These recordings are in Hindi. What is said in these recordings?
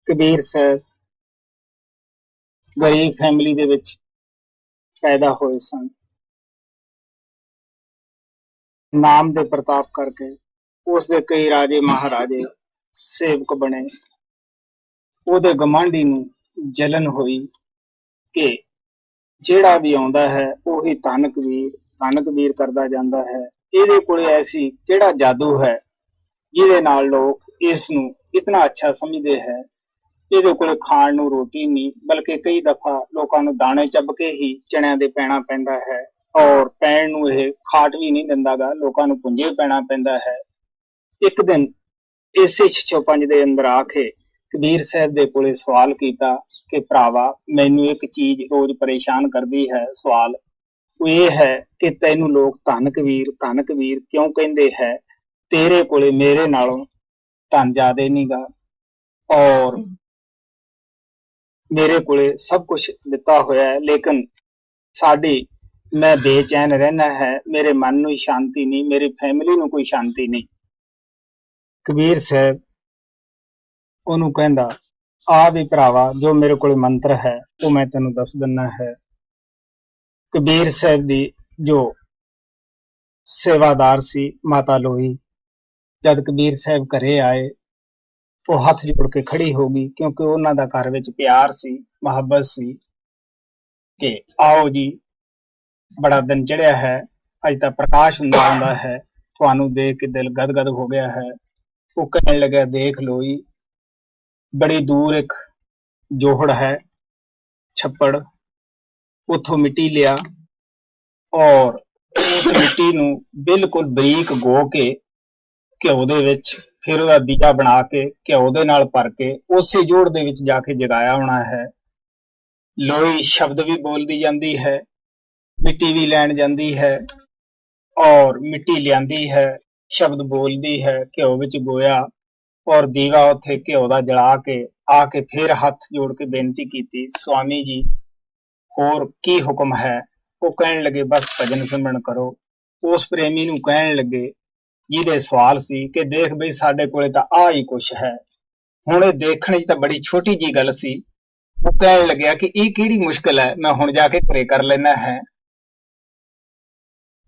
ਕਬੀਰ ਸਾਹਿਬ ਗਰੀਬ ਫੈਮਿਲੀ ਦੇ ਵਿੱਚ ਪੈਦਾ ਹੋਏ ਸਨ। ਨਾਮ ਦੇ ਪ੍ਰਤਾਪ ਕਰਕੇ ਉਸ ਦੇ ਕਈ ਰਾਜੇ ਮਹਾਰਾਜੇ ਸੇਵਕ ਬਣੇ। ਉਹਦੇ ਗਮਾਂਡੀ ਨੂੰ ਜਲਨ ਹੋਈ ਕਿ ਜਿਹੜਾ ਵੀ ਆਉਂਦਾ ਹੈ ਉਹੀ ਧੰਨ ਕਬੀਰ ਕਰਦਾ ਜਾਂਦਾ ਹੈ। ਇਹਦੇ ਕੋਲੇ ਐਸੀ ਕਿਹੜਾ ਜਾਦੂ ਹੈ ਜਿਹਦੇ ਨਾਲ ਲੋਕ ਇਸ ਨੂੰ ਇਤਨਾ ਅੱਛਾ ਸਮਝਦੇ ਹੈ। ਇਹਦੇ ਕੋਲੇ ਖਾਣ ਨੂੰ ਰੋਟੀ ਨਹੀਂ, ਬਲਕਿ ਕਈ ਦਫਾ ਲੋਕਾਂ ਨੂੰ ਦਾਣੇ ਚੱਬ ਕੇ ਹੀ ਚਣਿਆਂ ਦੇ ਪੈਣਾ ਪੈਂਦਾ ਹੈ, ਔਰ ਪੈਣ ਨੂੰ ਇਹ ਖਾਟ ਵੀ ਨਹੀਂ ਦਿੰਦਾਗਾ, ਲੋਕਾਂ ਨੂੰ ਪੁੰਜੇ ਪੈਣਾ ਪੈਂਦਾ ਹੈ। ਇੱਕ ਦਿਨ ਇਸੇ ਛਿਛੋਪੰਜ ਦੇ ਅੰਦਰ ਆ ਕੇ ਕਬੀਰ ਸਾਹਿਬ ਦੇ ਕੋਲੇ ਸਵਾਲ ਕੀਤਾ ਕਿ ਭਰਾਵਾ, ਮੈਨੂੰ ਇੱਕ ਚੀਜ਼ ਰੋਜ਼ ਪਰੇਸ਼ਾਨ ਕਰਦੀ ਹੈ। ਸਵਾਲ ਉਹ ਇਹ ਹੈ ਕਿ ਤੈਨੂੰ ਲੋਕ ਧੰਨ ਕਬੀਰ ਕਿਉਂ ਕਹਿੰਦੇ ਹੈ? ਤੇਰੇ ਕੋਲੇ ਮੇਰੇ ਨਾਲੋਂ ਧਨ ਜ਼ਿਆਦੇ ਨੀਗਾ, ਔਰ ਮੇਰੇ ਕੋਲੇ ਸਭ ਕੁਝ ਦਿੱਤਾ ਹੋਇਆ ਹੈ, ਲੇਕਿਨ ਮੈਂ ਬੇਚੈਨ ਰਹਿਣਾ ਹੈ। ਮੇਰੇ ਮਨ ਨੂੰ ਸ਼ਾਂਤੀ ਨਹੀਂ, ਮੇਰੀ ਫੈਮਿਲੀ ਨੂੰ ਕੋਈ ਸ਼ਾਂਤੀ ਨਹੀਂ। ਕਬੀਰ ਸਾਹਿਬ ਉਹਨੂੰ ਕਹਿੰਦਾ, ਆ ਵੀ ਭਰਾਵਾ, ਜੋ ਮੇਰੇ ਕੋਲ ਮੰਤਰ ਹੈ ਉਹ ਮੈਂ ਤੈਨੂੰ ਦੱਸ ਦਿੰਨਾ ਹੈ। ਕਬੀਰ ਸਾਹਿਬ ਦੀ ਜੋ ਸੇਵਾਦਾਰ ਸੀ ਮਾਤਾ ਲੋਈ, ਜਦ ਕਬੀਰ ਸਾਹਿਬ ਘਰੇ ਆਏ ਉਹ ਹੱਥ ਜੋੜ ਕੇ ਖੜੀ ਹੋ ਗਈ, ਕਿਉਂਕਿ ਉਹਨਾਂ ਦਾ ਘਰ ਵਿੱਚ ਪਿਆਰ ਸੀ, ਮੁਹੱਬਤ ਸੀ ਕਿ ਆਓ ਜੀ, ਬੜਾ ਦਿਨ ਚੜਿਆ ਹੈ, ਅੱਜ ਤਾਂ ਪ੍ਰਕਾਸ਼ ਹੁੰਦਾ ਹੈ, ਤੁਹਾਨੂੰ ਦੇਖ ਕੇ ਦਿਲ ਗਦਗਦ ਹੋ ਗਿਆ ਹੈ। ਉਹ ਕਹਿਣ ਲੱਗਾ, ਦੇਖ ਲੋਈ, ਬੜੀ ਦੂਰ ਇੱਕ ਜੋਹੜ ਹੈ, ਛੱਪੜ, ਉੱਥੋਂ ਮਿੱਟੀ ਲਿਆ ਔਰ ਉਸ ਮਿੱਟੀ ਨੂੰ ਬਿਲਕੁਲ ਬਰੀਕ ਗੋ ਕੇ ਘਿਓ ਦੇ ਵਿੱਚ, ਫਿਰ ਉਹਦਾ ਦੀਵਾ ਬਣਾ ਕੇ ਘਿਓ ਦੇ ਨਾਲ ਭਰ ਕੇ ਉਸੇ ਜੋੜ ਦੇ ਵਿੱਚ ਜਾ ਕੇ ਜਗਾਇਆ ਹੋਣਾ ਹੈ। ਲੋਈ ਸ਼ਬਦ ਵੀ ਬੋਲਦੀ ਜਾਂਦੀ ਹੈ, ਮਿੱਟੀ ਵੀ ਲੈਣ ਜਾਂਦੀ ਹੈ, ਔਰ ਮਿੱਟੀ ਲਿਆਂਦੀ ਹੈ, ਸ਼ਬਦ ਬੋਲਦੀ ਹੈ, ਘਿਓ ਵਿੱਚ ਗੋਇਆ ਔਰ ਦੀਵਾ ਉੱਥੇ ਘਿਓ ਦਾ ਜਲਾ ਕੇ ਆ ਕੇ ਫਿਰ ਹੱਥ ਜੋੜ ਕੇ ਬੇਨਤੀ ਕੀਤੀ, ਸਵਾਮੀ ਜੀ ਹੋਰ ਕੀ ਹੁਕਮ ਹੈ? ਉਹ ਕਹਿਣ ਲੱਗੇ, ਬਸ ਭਜਨ ਸਿਮਰਨ ਕਰੋ। ਉਸ ਪ੍ਰੇਮੀ ਨੂੰ ਕਹਿਣ ਲੱਗੇ ਜਿਹਦੇ ਸਵਾਲ ਸੀ ਕਿ ਦੇਖ ਬਈ, ਸਾਡੇ ਕੋਲੇ ਤਾਂ ਆ ਹੀ ਕੁਛ ਹੈ। ਹੁਣ ਇਹ ਦੇਖਣ 'ਚ ਤਾਂ ਬੜੀ ਛੋਟੀ ਜੀ ਗੱਲ ਸੀ। ਉਹ ਕਹਿਣ ਲੱਗਿਆ ਕਿ ਇਹ ਕਿਹੜੀ ਮੁਸ਼ਕਿਲ ਹੈ, ਮੈਂ ਹੁਣ ਜਾ ਕੇ ਘਰੇ ਕਰ ਲੈਣਾ ਹੈ।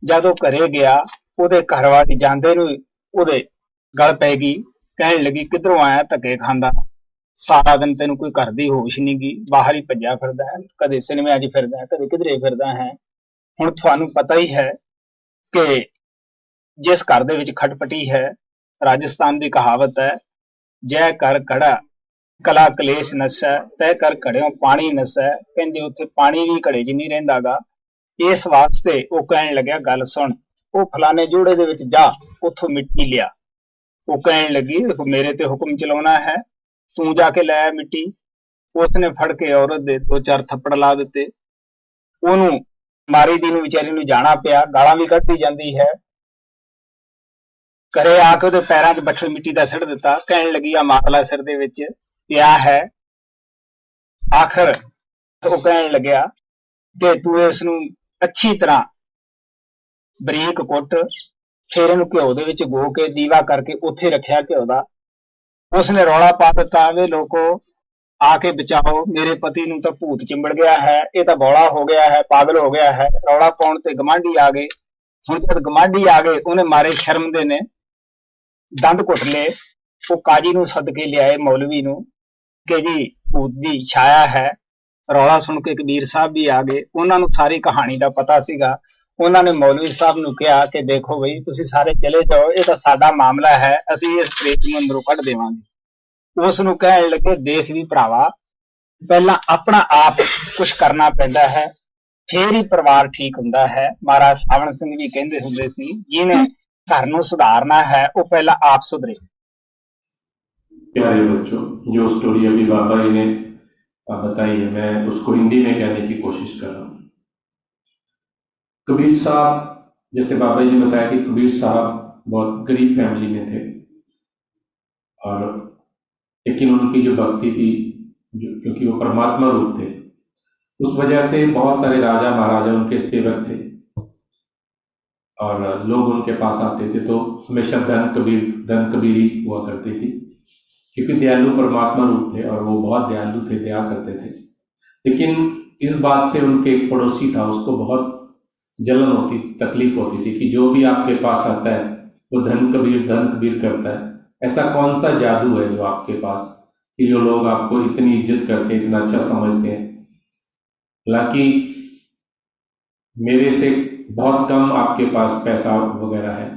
ਜਦੋਂ ਘਰੇ ਗਿਆ, ਉਹਦੇ ਘਰ ਵਾਲੀ ਜਾਂਦੇ ਨੂੰ ਉਹਦੇ ਗਲ ਪੈ ਗਈ, ਕਹਿਣ ਲੱਗੀ, ਕਿੱਧਰੋਂ ਆਇਆ ਧੱਕੇ ਖਾਂਦਾ? ਸਾਰਾ ਦਿਨ ਤੈਨੂੰ ਕੋਈ ਘਰ ਦੀ ਹੋਸ਼ ਨਹੀਂ ਗੀ, ਬਾਹਰ ਹੀ ਭੱਜਿਆ ਫਿਰਦਾ ਹੈ, ਕਦੇ ਸਿਨੇਮਿਆਂ 'ਚ ਫਿਰਦਾ ਹੈ, ਕਦੇ ਕਿਧਰੇ ਫਿਰਦਾ ਹੈ। ਹੁਣ ਤੁਹਾਨੂੰ ਪਤਾ ਹੀ ਹੈ ਕਿ ਜਿਸ ਘਰ ਦੇ ਵਿੱਚ ਖਟਪਟੀ ਹੈ, ਰਾਜਸਥਾਨ ਦੀ ਕਹਾਵਤ ਹੈ, ਜੈ ਕਰ ਘੜਾ ਕਲਾ ਕਲੇਸ਼ ਨਸੈ, ਤੈ ਕਰ ਘੜਿਓਂ ਪਾਣੀ ਨਸੈ। ਕਹਿੰਦੇ ਉੱਥੇ ਪਾਣੀ ਵੀ ਘੜੇ 'ਚ ਨਹੀਂ ਰਹਿੰਦਾਗਾ। ਇਸ ਵਾਸਤੇ ਉਹ ਕਹਿਣ ਲੱਗਿਆ, ਗੱਲ ਸੁਣ, ਉਹ ਫਲਾਣੇ ਜੋੜੇ ਦੇ ਵਿੱਚ ਜਾ, ਉੱਥੋਂ ਮਿੱਟੀ ਲਿਆ। ਉਹ ਕਹਿਣ ਲੱਗੀ, ਮੇਰੇ ਤੇ ਹੁਕਮ ਚਲਾਉਣਾ ਹੈ, ਤੂੰ ਜਾ ਕੇ ਲੈ ਮਿੱਟੀ। ਉਸਨੇ ਫੜ ਕੇ ਔਰਤ ਦੇ 2-4 ਥੱਪੜ ਲਾ ਦਿੱਤੇ। ਉਹਨੂੰ ਮਾਰੀ ਦੀ ਨੂੰ ਵਿਚਾਰੀ ਨੂੰ ਜਾਣਾ ਪਿਆ, ਗਾਲਾਂ ਵੀ ਕੱਢਦੀ ਜਾਂਦੀ ਹੈ। ਘਰੇ ਆ ਕੇ ਉਹਦੇ ਪੈਰਾਂ 'ਚ ਬੱਠਲ ਮਿੱਟੀ ਦਾ ਸਿੱਟ ਦਿੱਤਾ, ਕਹਿਣ ਲੱਗੀ, ਆ ਮਾਰਲਾ ਸਿਰ ਦੇ ਵਿੱਚ ਪਿਆ ਹੈ। ਆਖਰ ਉਹ ਕਹਿਣ ਲੱਗਿਆ ਕਿ ਤੂੰ ਇਸ ਨੂੰ ਅੱਛੀ ਤਰ੍ਹਾਂ ਬਰੀਕ ਕੁੱਟ, ਫਿਰ ਇਹਨੂੰ ਘਿਓ ਦੇ ਵਿੱਚ ਗੋ ਕੇ ਦੀਵਾ ਕਰਕੇ ਉੱਥੇ ਰੱਖਿਆ ਘਿਓ ਦਾ। ਉਸਨੇ ਰੌਲਾ ਪਾ ਦਿੱਤਾ, ਵੇ ਲੋਕੋ ਆ ਕੇ ਬਚਾਓ, ਮੇਰੇ ਪਤੀ ਨੂੰ ਤਾਂ ਭੂਤ ਚਿੰਬੜ ਗਿਆ ਹੈ, ਇਹ ਤਾਂ ਬੌਲਾ ਹੋ ਗਿਆ ਹੈ, ਪਾਗਲ ਹੋ ਗਿਆ ਹੈ। ਰੌਲਾ ਪਾਉਣ ਤੇ ਗਮਾਂਢੀ ਆ ਗਏ। ਹੁਣ ਜਦ ਗਮਾਂਢੀ ਆ ਗਏ, ਉਹਨੇ ਮਾਰੇ ਸ਼ਰਮ ਦੇ ਨੇ ਦੰਦ ਘੁੱਟ ਲਏ। ਉਹ ਕਾਜੀ ਨੂੰ ਸੱਦ ਕੇ ਲਿਆਏ, ਮੌਲਵੀ ਨੂੰ, ਕਿ ਜੀ ਭੂਤ ਦੀ ਛਾਇਆ ਹੈ। ਰੌਲਾ ਸੁਣ ਕੇ ਕਬੀਰ ਸਾਹਿਬ ਵੀ ਆ ਗਏ, ਉਹਨਾਂ ਨੂੰ ਸਾਰੀ ਕਹਾਣੀ ਦਾ ਪਤਾ ਸੀਗਾ। ਉਹਨਾਂ ਨੇ ਮੌਲਵੀ ਸਾਹਿਬ ਨੂੰ ਕਿਹਾ ਕਿ ਦੇਖੋ ਬਈ, ਤੁਸੀਂ ਸਾਰੇ ਚਲੇ ਜਾਓ, ਇਹ ਤਾਂ ਸਾਡਾ ਮਾਮਲਾ ਹੈ, ਅਸੀਂ ਇਸ ਪ੍ਰੇਤ ਨੂੰ ਅੰਦਰੋਂ ਕੱਢ ਦੇਵਾਂਗੇ। ਉਸ ਨੂੰ ਕਹਿਣ ਲੱਗੇ, ਦੇਖ ਵੀ ਭਰਾਵਾ, ਪਹਿਲਾਂ ਆਪਣਾ ਆਪ ਕੁਛ ਕਰਨਾ ਪੈਂਦਾ ਹੈ, ਫੇਰ ਹੀ ਪਰਿਵਾਰ ਠੀਕ ਹੁੰਦਾ ਹੈ। ਮਹਾਰਾਜ ਸਾਵਣ ਸਿੰਘ ਵੀ ਕਹਿੰਦੇ ਹੁੰਦੇ ਸੀ, ਜਿਹਨੇ घर ਨੂੰ सुधारना है वो पहला आप सुधरे। प्यारे बच्चों, जो स्टोरी अभी बाबा जी ने बताई है, मैं उसको हिंदी में कहने की कोशिश कर रहा हूँ। कबीर साहब, जैसे बाबा जी ने बताया कि कबीर साहब बहुत गरीब फैमिली में थे, और लेकिन उनकी जो भक्ति थी, क्योंकि वो परमात्मा रूप थे, उस वजह से बहुत सारे राजा महाराजा उनके सेवक थे और लोग उनके पास आते थे तो हमेशा धन कबीर ही हुआ करती थी, क्योंकि दयालु परमात्मा रूप थे और वो बहुत दयालु थे, दया करते थे। लेकिन इस बात से उनके एक पड़ोसी था, उसको बहुत जलन होती, तकलीफ होती थी कि जो भी आपके पास आता है वो धन कबीर करता है। ऐसा कौन सा जादू है जो आपके पास कि जो लोग आपको इतनी इज्जत करते हैं, इतना अच्छा समझते हैं। हालांकि मेरे से बहुत कम आपके पास पैसा वगैरह है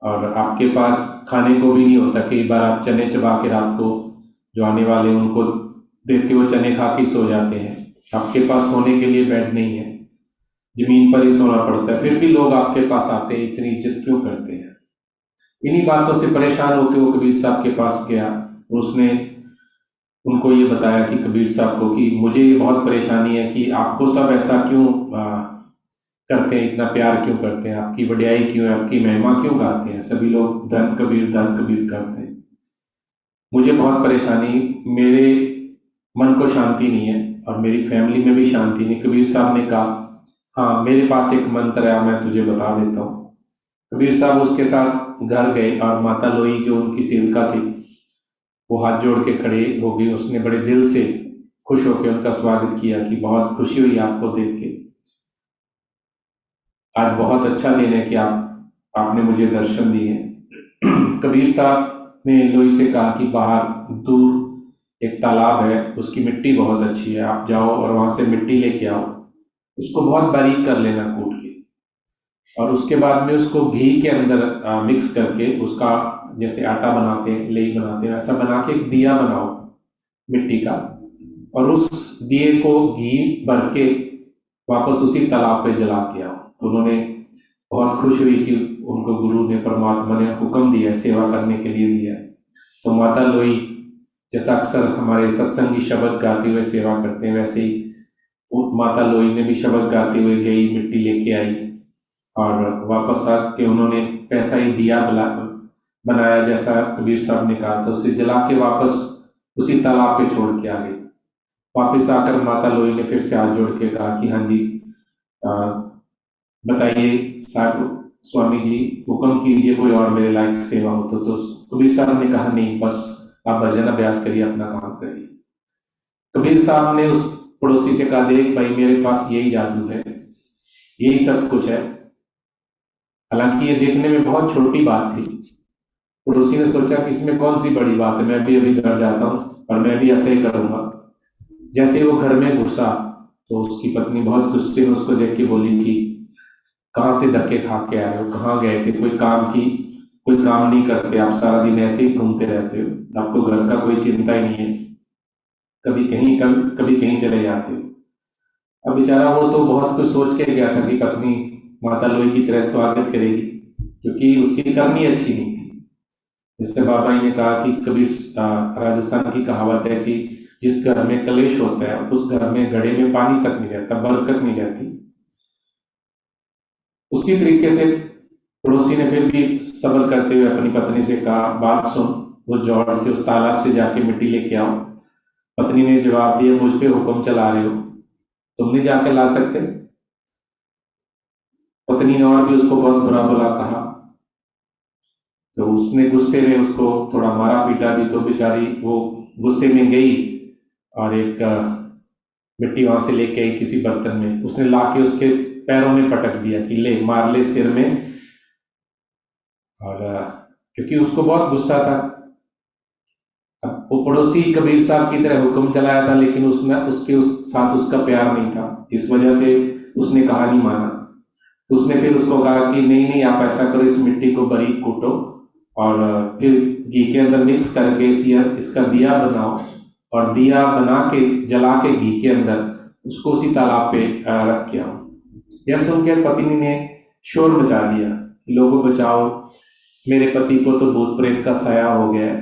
और आपके पास खाने को भी नहीं होता। कई बार आप चने चबा के रात को जो आने वाले उनको देते हो, चने खा के सो जाते हैं। आपके पास सोने के लिए बेड नहीं है, जमीन पर ही सोना पड़ता है, फिर भी लोग आपके पास आते हैं, इतनी इज्जत क्यों करते हैं। इन्हीं बातों से परेशान होकर वो कबीर साहब के पास गया और उसने उनको ये बताया कि कबीर साहब को कि मुझे ये बहुत परेशानी है कि आपको सब ऐसा क्यों करते हैं, इतना प्यार क्यों करते हैं, आपकी वड्याई क्यों है, आपकी महिमा क्यों गाते हैं, सभी लोग धन कबीर करते हैं। मुझे बहुत परेशानी, मेरे मन को शांति नहीं है और मेरी फैमिली में भी शांति नहीं। कबीर साहब ने कहा, हाँ मेरे पास एक मंत्र है, मैं तुझे बता देता हूँ। कबीर साहब उसके साथ घर गए और माता लोई जो उनकी सेविका थी वो हाथ जोड़ के खड़े हो गई। उसने बड़े दिल से खुश होकर उनका स्वागत किया कि बहुत खुशी हुई आपको देख के, आज बहुत अच्छा दिन है कि आपने मुझे दर्शन दिए। कबीर साहब ने लोई से कहा कि बाहर दूर एक तालाब है, उसकी मिट्टी बहुत अच्छी है, आप जाओ और वहां से मिट्टी लेके आओ, उसको बहुत बारीक कर लेना कूट के, और उसके बाद में उसको घी के अंदर मिक्स करके उसका जैसे आटा बनाते हैं, लेई बनाते हैं, वैसा बना के एक दिया बनाओ मिट्टी का, और उस दिए को घी भर के वापस उसी तालाब पे जला के आओ। तो उन्होंने बहुत खुश हुई कि उनको गुरु ने, परमात्मा ने हुक्म दिया, सेवा करने के लिए दिया। तो माता लोई जैसा अक्सर हमारे सत्संगी शब्द गाते हुए सेवा करते हैं, वैसे ही माता लोई ने भी शब्द गाते हुए गई, मिट्टी लेके आई और वापस आके उन्होंने पैसा ही दिया बनाया जैसा कबीर साहब ने कहा था, उसे जला के वापस उसी तालाब पे छोड़ के आ गए। वापस आकर माता लोई ने फिर से हाथ जोड़ के कहा कि हाँ जी, बताइए साहब, स्वामी जी हुक्म कीजिए, कोई और मेरे लायक सेवा हो तो कबीर साहब ने कहा नहीं, बस आप भजन अभ्यास करिए, अपना काम करिए। कबीर साहब ने उस पड़ोसी से कहा, देख भाई मेरे पास यही जादू है, यही सब कुछ है। हालांकि ये देखने में बहुत छोटी बात थी। पड़ोसी ने सोचा कि इसमें कौन सी बड़ी बात है, मैं भी अभी घर जाता हूँ और मैं भी ऐसे ही करूंगा। जैसे वो घर में घुसा तो उसकी पत्नी बहुत गुस्से में उसको देख के बोली कि कहाँ से धक्के खा के आ रहे हो, कहाँ गए थे, कोई काम नहीं करते, आप सारा दिन ऐसे ही घूमते रहते हो, आपको घर का कोई चिंता ही नहीं है, कभी कहीं चले जाते हो। अब बेचारा वो तो बहुत कुछ सोच के गया था कि पत्नी माता लोई की तरह स्वागत करेगी, क्योंकि उसकी करनी अच्छी नहीं थी। जैसे बाबा जी ने कहा कि कभी राजस्थान की कहावत है कि जिस घर में कलेश होता है उस घर में घड़े में पानी तक नहीं रहता, बरकत नहीं रहती। उसी तरीके से पड़ोसी ने फिर भी सब्र करते हुए अपनी पत्नी से कहा, बात सुन, उस जौहर से, उस तालाब से जाके मिट्टी लेके आओ। पत्नी ने जवाब दिया, मुझ पे हुक्म चला रहे हो, तुम नहीं जाके ला सकते। पत्नी ने और भी उसको बहुत बुरा भला कहा, तो उसने गुस्से में उसको थोड़ा मारा पीटा भी। तो बेचारी वो गुस्से में गई और एक मिट्टी वहां से लेके आई किसी बर्तन में, उसने लाके उसके पैरों में पटक दिया कि ले मार ले सिर में। और क्योंकि उसको बहुत गुस्सा था, अब वो पड़ोसी कबीर साहब की तरह हुक्म चलाया था, लेकिन उस साथ उसका प्यार नहीं था, इस वजह से उसने कहा नहीं माना। तो उसने फिर उसको कहा कि नहीं नहीं, आप ऐसा करो, इस मिट्टी को बारीक कूटो और फिर घी के अंदर मिक्स करके इसका दिया बनाओ, और दिया बना के जला के घी के अंदर उसको उसी तालाब पे रख के आओ। यह सुनकर पत्नी ने शोर मचा दिया, लोगों बचाओ, मेरे पति को तो भूत प्रेत का साया हो गया है,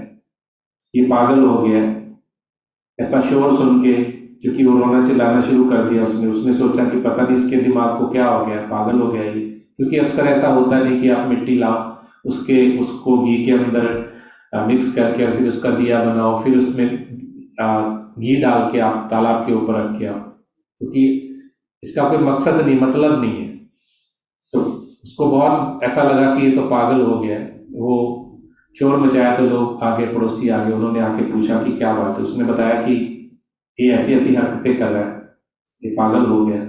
ये पागल हो गया है। ऐसा शोर सुन के, क्योंकि वो रोना चिल्लाना शुरू कर दिया, उसने सोचा कि पता नहीं इसके दिमाग को क्या हो गया, पागल हो गया ये। क्योंकि अक्सर ऐसा होता नहीं कि आप मिट्टी लाओ, उसको घी के अंदर मिक्स करके और फिर उसका दिया बनाओ, फिर उसमें घी डाल के आप तालाब के ऊपर रख के आओ, क्योंकि इसका कोई मकसद नहीं, मतलब नहीं है। तो उसको बहुत ऐसा लगा कि ये तो पागल हो गया है, वो शोर मचाया तो लोग आगे, पड़ोसी आगे, उन्होंने आके पूछा कि क्या बात है। उसने बताया कि ये ऐसी ऐसी हरकतें कर रहा है, ये पागल हो गया।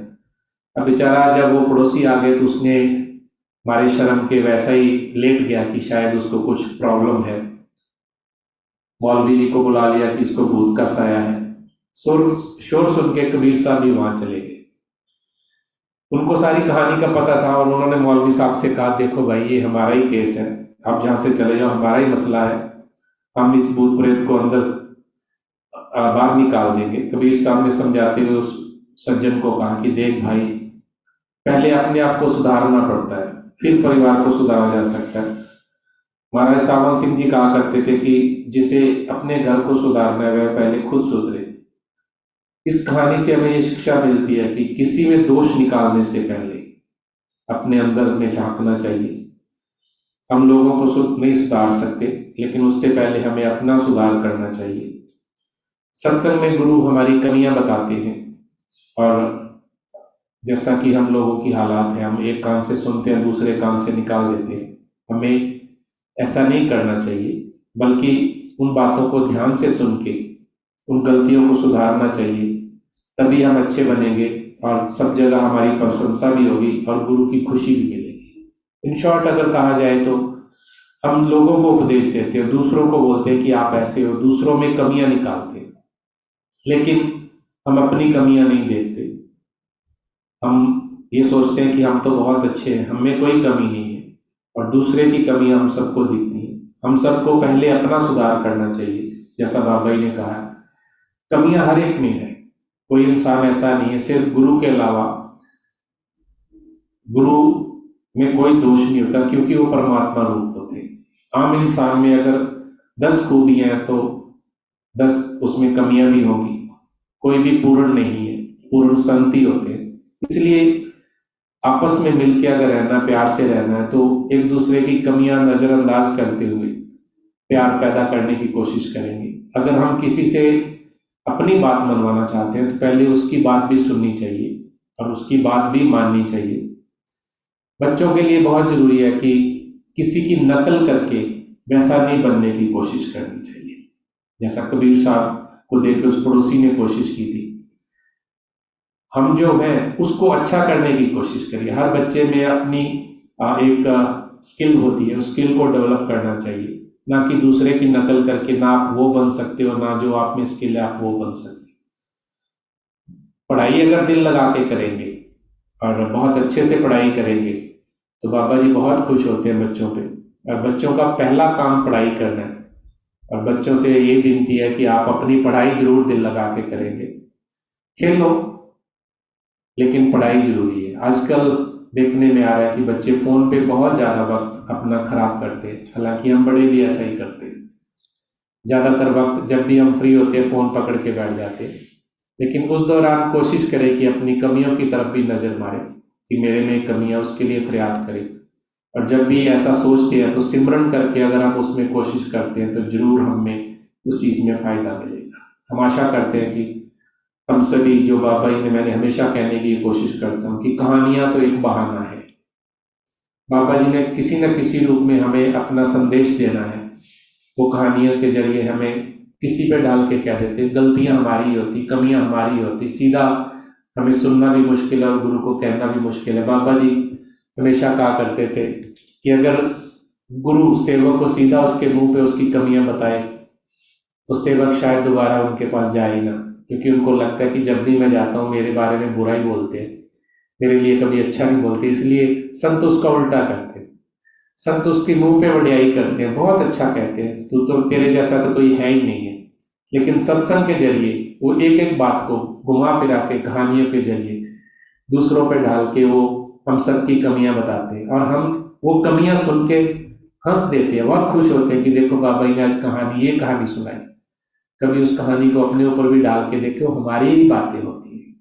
अब बेचारा जब वो पड़ोसी आ गए तो उसने हमारे शर्म के वैसा ही लेट गया कि शायद उसको कुछ प्रॉब्लम है। मौलवी जी को बुला लिया कि इसको भूत का साया है। शोर शोर सुन के कबीर साहब भी वहां चले गए। उनको सारी कहानी का पता था और उन्होंने मौलवी साहब से कहा, देखो भाई ये हमारा ही केस है, आप जहाँ से चले जाओ, हमारा ही मसला है, हम इस भूत प्रेत को अंदर बाहर निकाल देंगे। कबीर साहब ने समझाते हुए उस सज्जन को कहा कि देख भाई, पहले अपने आप को सुधारना पड़ता है, फिर परिवार को सुधारा जा सकता है। महाराज सावंत सिंह जी कहा करते थे कि जिसे अपने घर को सुधारना है वह पहले खुद सुधरे। इस कहानी से हमें ये शिक्षा मिलती है कि किसी में दोष निकालने से पहले अपने अंदर में झांकना चाहिए। हम लोगों को नहीं सुधार सकते, लेकिन उससे पहले हमें अपना सुधार करना चाहिए। सत्संग में गुरु हमारी कमियां बताते हैं, और जैसा कि हम लोगों की हालात है, हम एक कान से सुनते हैं, दूसरे कान से निकाल देते हैं। हमें ऐसा नहीं करना चाहिए, बल्कि उन बातों को ध्यान से सुन के उन गलतियों को सुधारना चाहिए। तभी हम अच्छे बनेंगे और सब जगह हमारी प्रशंसा भी होगी और गुरु की खुशी भी मिलेगी। इन शॉर्ट अगर कहा जाए तो हम लोगों को उपदेश देते हैं, दूसरों को बोलते हैं कि आप ऐसे हो, दूसरों में कमियां निकालते हैं, लेकिन हम अपनी कमियां नहीं देखते। हम ये सोचते हैं कि हम तो बहुत अच्छे हैं, हम में कोई कमी नहीं है, और दूसरे की कमियां हम सबको दिखती हैं। हम सबको पहले अपना सुधार करना चाहिए। जैसा बाबा जी ने कहा, कमियां हर एक में है, कोई इंसान ऐसा नहीं है, सिर्फ गुरु के अलावा गुरु में कोई दोष नहीं होता, क्योंकि वो परमात्मा रूप होते हैं। आम इंसान में अगर 10 खूबियां हैं तो 10 उसमें कमियां भी होंगी। कोई भी पूर्ण नहीं है, पूर्ण संत ही होते हैं। इसलिए आपस में मिलकर अगर रहना, प्यार से रहना है, तो एक दूसरे की कमियां नजरअंदाज करते हुए प्यार पैदा करने की कोशिश करेंगे। अगर हम किसी से अपनी बात मनवाना चाहते हैं तो पहले उसकी बात भी सुननी चाहिए और उसकी बात भी माननी चाहिए। बच्चों के लिए बहुत जरूरी है कि किसी की नकल करके वैसा नहीं बनने की कोशिश करनी चाहिए, जैसा कबीर साहब को देख के उस पड़ोसी ने कोशिश की थी। हम जो है उसको अच्छा करने की कोशिश करिए। हर बच्चे में अपनी एक स्किल होती है, उस स्किल को डेवलप करना चाहिए, ना कि दूसरे की नकल करके ना आप वो बन सकते हो, ना जो आप में स्किल है आप वो बन सकते। पढ़ाई अगर दिल लगा के करेंगे और बहुत अच्छे से पढ़ाई करेंगे तो बाबा जी बहुत खुश होते हैं बच्चों पे। और बच्चों का पहला काम पढ़ाई करना है, और बच्चों से ये विनती है कि आप अपनी पढ़ाई जरूर दिल लगा के करेंगे। खेलो, लेकिन पढ़ाई जरूरी है। आजकल देखने में आ रहा है कि बच्चे फोन पे बहुत ज्यादा वक्त अपना खराब करते हैं, हालांकि हम बड़े भी ऐसा ही करते हैं। ज्यादातर वक्त जब भी हम फ्री होते हैं फोन पकड़ के बैठ जाते हैं, लेकिन उस दौरान कोशिश करें कि अपनी कमियों की तरफ भी नजर मारें कि मेरे में कमियां, उसके लिए फरियाद करें। और जब भी ऐसा सोचते हैं तो सिमरन करके अगर हम उसमें कोशिश करते हैं तो जरूर हमें उस चीज में फायदा मिलेगा। हम आशा करते हैं कि हम सभी, जो बाबा जी ने, मैंने हमेशा कहने की कोशिश करता हूँ कि कहानियां तो एक बहाना है। बाबा जी ने किसी न किसी रूप में हमें अपना संदेश देना है। वो कहानियों के जरिए हमें किसी पे डाल के कह देते, गलतियां हमारी होती, कमियां हमारी होती, सीधा हमें सुनना भी मुश्किल है और गुरु को कहना भी मुश्किल है। बाबा जी हमेशा कहा करते थे कि अगर गुरु सेवक को सीधा उसके मुंह पे उसकी कमियां बताए तो सेवक शायद दोबारा उनके पास जाए ही ना, क्योंकि उनको लगता है कि जब भी मैं जाता हूँ मेरे बारे में बुरा ही बोलते हैं, मेरे लिए कभी अच्छा नहीं बोलते। इसलिए संत उसका उल्टा करते हैं, संत उसके मुंह पे वड्याई करते हैं, बहुत अच्छा कहते हैं, तू तो, तेरे जैसा तो कोई है ही नहीं है। लेकिन सत्संग के जरिए वो एक एक बात को घुमा फिरा के कहानियों के जरिए दूसरों पे ढाल के वो हम सबकी कमियां बताते हैं, और हम वो कमियां सुन के हंस देते हैं, बहुत खुश होते हैं कि देखो बाबा जी ने आज कहानी, ये कहानी सुनाई। कभी उस कहानी को अपने ऊपर भी डाल के देखो, हमारी ही बातें होती है,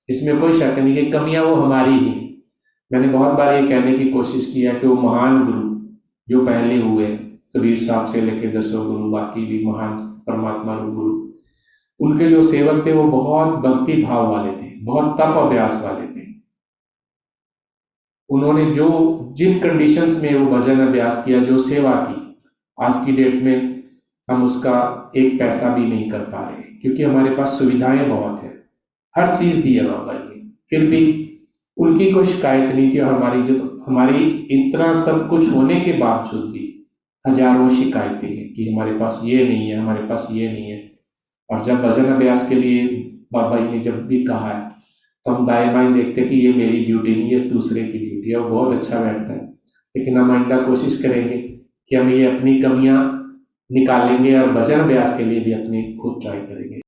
इसमें कोई शक नहीं कि कमियां वो हमारी ही हैं। मैंने बहुत बार ये कहने की कोशिश की है कि वो महान गुरु जो पहले हुए, कबीर साहब से लेके 10 गुरु, बाकी भी महान परमात्मा रूप गुरु, उनके जो सेवक थे वो बहुत भक्ति भाव वाले थे, बहुत तप अभ्यास वाले थे। उन्होंने जो जिन कंडीशंस में वो भजन अभ्यास किया, जो सेवा की, आज की डेट में हम उसका एक पैसा भी नहीं कर पा रहे, क्योंकि हमारे पास सुविधाएं बहुत है, हर चीज दी है बाबा जी ने, फिर भी उनकी कोई शिकायत नहीं थी। और हमारी इतना सब कुछ होने के बावजूद भी हजारों शिकायतें हैं कि हमारे पास ये नहीं है, हमारे पास ये नहीं है। और जब भजन अभ्यास के लिए बाबा जी ने जब भी कहा है, तो हम दाएं बाएं देखते कि ये मेरी ड्यूटी नहीं है, दूसरे की ड्यूटी है। वो बहुत अच्छा बैठता है। लेकिन हम आइंदा कोशिश करेंगे कि हम ये अपनी कमियां निकालेंगे और भजन अभ्यास के लिए भी अपनी खुद ट्राई करेंगे।